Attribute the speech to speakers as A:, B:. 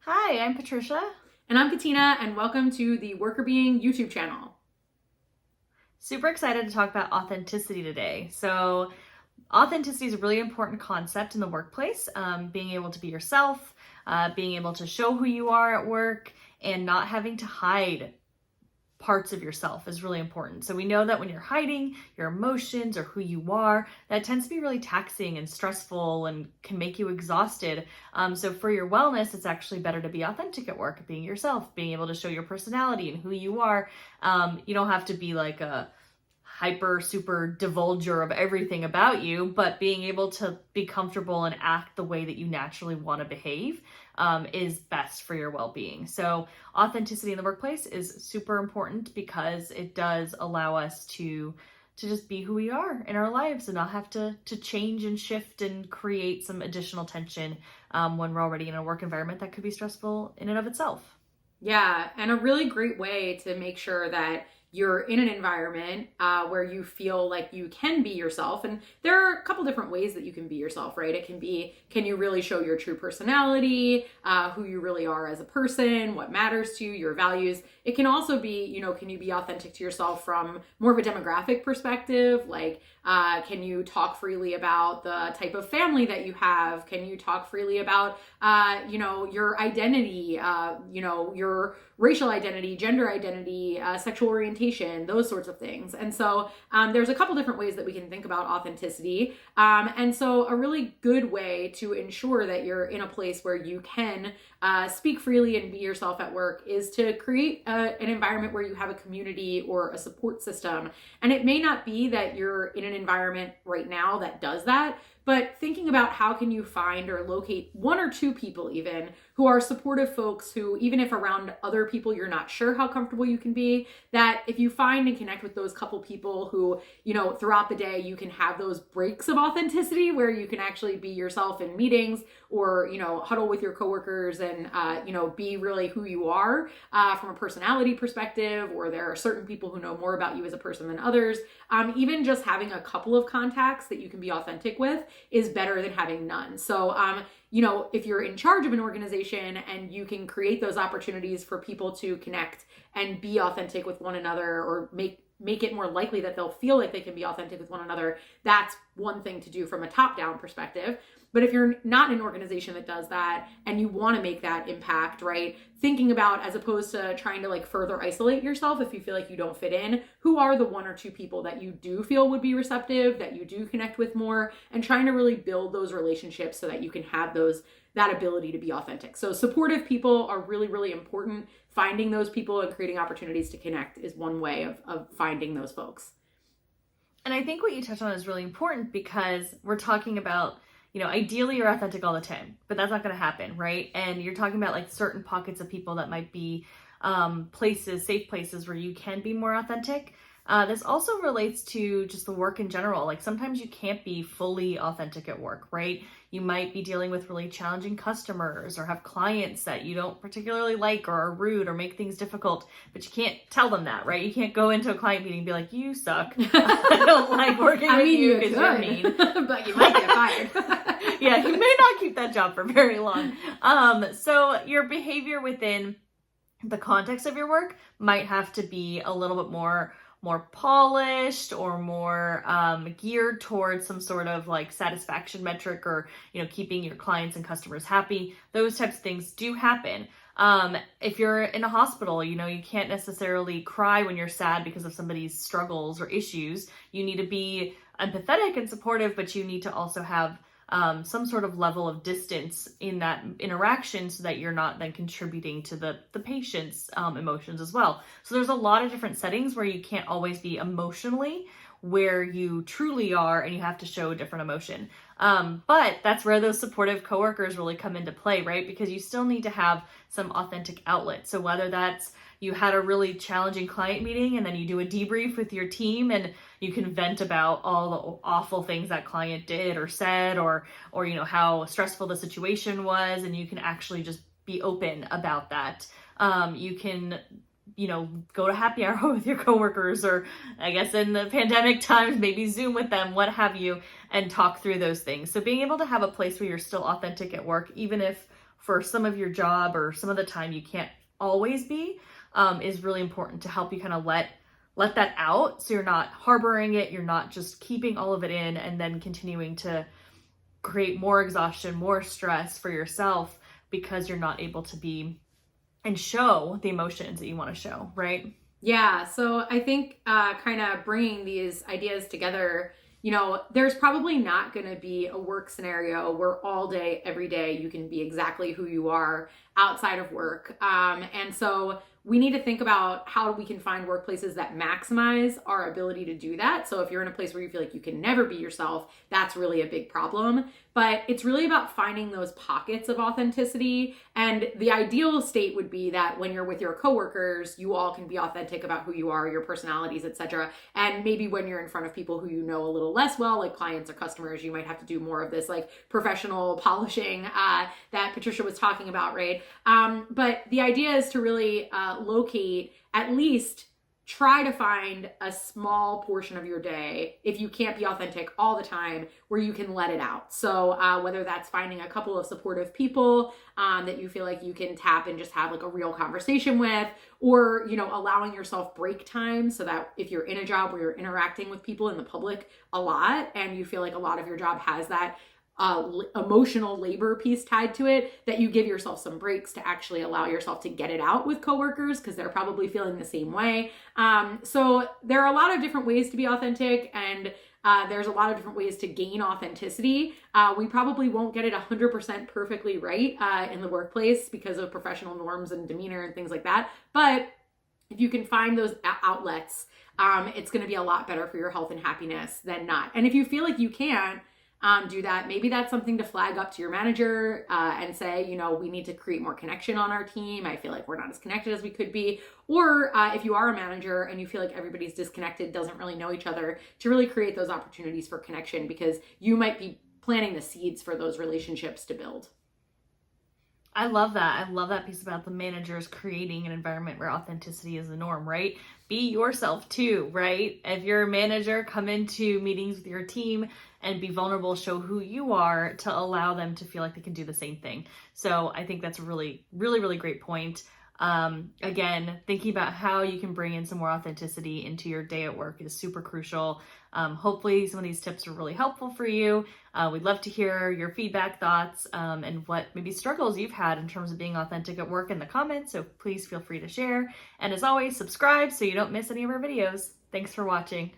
A: Hi, I'm Patricia.
B: And I'm Katina, and welcome to the Worker Being YouTube channel.
A: Super excited to talk about authenticity today. So, authenticity is a really important concept in the workplace. Being able to be yourself, being able to show who you are at work, and not having to hide parts of yourself is really important. So we know that when you're hiding your emotions or who you are, that tends to be really taxing and stressful and can make you exhausted. So for your wellness, it's actually better to be authentic at work, being yourself, being able to show your personality and who you are. You don't have to be like a hyper super divulger of everything about you, but being able to be comfortable and act the way that you naturally want to behave is best for your well-being. So authenticity in the workplace is super important because it does allow us to just be who we are in our lives and not have to change and shift and create some additional tension when we're already in a work environment that could be stressful in and of itself.
B: Yeah, and a really great way to make sure that you're in an environment where you feel like you can be yourself. And there are a couple different ways that you can be yourself, right? It can be, can you really show your true personality, who you really are as a person, what matters to you, your values. It can also be, can you be authentic to yourself from more of a demographic perspective? Like, can you talk freely about the type of family that you have? Can you talk freely about, your identity, your racial identity, gender identity, sexual orientation, those sorts of things. And so there's a couple different ways that we can think about authenticity. And so a really good way to ensure that you're in a place where you can speak freely and be yourself at work is to create an environment where you have a community or a support system. And it may not be that you're in an environment right now that does that, but thinking about how can you find or locate one or two people even who are supportive folks who, even if around other people you're not sure how comfortable you can be, that if you find and connect with those couple people who, throughout the day you can have those breaks of authenticity where you can actually be yourself in meetings or, huddle with your coworkers and, be really who you are from a personality perspective, or there are certain people who know more about you as a person than others. Even just having a couple of contacts that you can be authentic with is better than having none. So, if you're in charge of an organization and you can create those opportunities for people to connect and be authentic with one another, or make it more likely that they'll feel like they can be authentic with one another, that's one thing to do from a top-down perspective. But if you're not in an organization that does that and you want to make that impact, right? Thinking about, as opposed to trying to further isolate yourself if you feel like you don't fit in, who are the one or two people that you do feel would be receptive, that you do connect with more, and trying to really build those relationships so that you can have that ability to be authentic. So supportive people are really, really important. Finding those people and creating opportunities to connect is one way of finding those folks.
A: And I think what you touched on is really important because we're talking about, ideally you're authentic all the time, but that's not going to happen, right? And you're talking about certain pockets of people that might be safe places where you can be more authentic. This also relates to just the work in general. Sometimes you can't be fully authentic at work, right? You might be dealing with really challenging customers or have clients that you don't particularly like or are rude or make things difficult, but you can't tell them that, right? You can't go into a client meeting and be like, you suck. I don't like working with you because you're mean.
B: But you might get fired.
A: Yeah, you may not keep that job for very long. So your behavior within the context of your work might have to be a little bit more polished or more geared towards some sort of satisfaction metric, or keeping your clients and customers happy. Those types of things do happen. If you're in a hospital, you can't necessarily cry when you're sad because of somebody's struggles or issues. You need to be empathetic and supportive, but you need to also have some sort of level of distance in that interaction so that you're not then contributing to the patient's emotions as well. So there's a lot of different settings where you can't always be emotionally where you truly are and you have to show a different emotion. But that's where those supportive coworkers really come into play, right? Because you still need to have some authentic outlet. So whether that's you had a really challenging client meeting and then you do a debrief with your team and you can vent about all the awful things that client did or said, or how stressful the situation was, and you can actually just be open about that. You can go to happy hour with your coworkers, or I guess in the pandemic times, maybe Zoom with them, what have you, and talk through those things. So being able to have a place where you're still authentic at work, even if for some of your job or some of the time you can't always be, is really important to help you kind of let that out, so you're not harboring it, you're not just keeping all of it in and then continuing to create more exhaustion, more stress for yourself because you're not able to be and show the emotions that you want to show, right?
B: Yeah, so I think kind of bringing these ideas together, there's probably not going to be a work scenario where all day, every day, you can be exactly who you are outside of work. And so we need to think about how we can find workplaces that maximize our ability to do that. So if you're in a place where you feel like you can never be yourself, that's really a big problem. But it's really about finding those pockets of authenticity. And the ideal state would be that when you're with your coworkers, you all can be authentic about who you are, your personalities, etc. And maybe when you're in front of people who you know a little less well, like clients or customers, you might have to do more of this like professional polishing that Patricia was talking about, right? But the idea is to really locate, at least try to find a small portion of your day, if you can't be authentic all the time, where you can let it out. So whether that's finding a couple of supportive people that you feel like you can tap and just have like a real conversation with, or, allowing yourself break time, so that if you're in a job where you're interacting with people in the public a lot and you feel like a lot of your job has that emotional labor piece tied to it, that you give yourself some breaks to actually allow yourself to get it out with coworkers, because they're probably feeling the same way. So there are a lot of different ways to be authentic, and there's a lot of different ways to gain authenticity. We probably won't get it 100% perfectly right in the workplace because of professional norms and demeanor and things like that. But if you can find those outlets, it's going to be a lot better for your health and happiness than not. And if you feel like you can't do that, maybe that's something to flag up to your manager and say, we need to create more connection on our team. I feel like we're not as connected as we could be. Or if you are a manager and you feel like everybody's disconnected, doesn't really know each other, to really create those opportunities for connection, because you might be planting the seeds for those relationships to build.
A: I love that. I love that piece about the managers creating an environment where authenticity is the norm, right? Be yourself too, right? If you're a manager, come into meetings with your team and be vulnerable, show who you are, to allow them to feel like they can do the same thing. So I think that's a really, really, really great point. Again, thinking about how you can bring in some more authenticity into your day at work is super crucial. Hopefully some of these tips are really helpful for you. We'd love to hear your feedback, thoughts, and what maybe struggles you've had in terms of being authentic at work in the comments. So please feel free to share. And as always, subscribe so you don't miss any of our videos. Thanks for watching.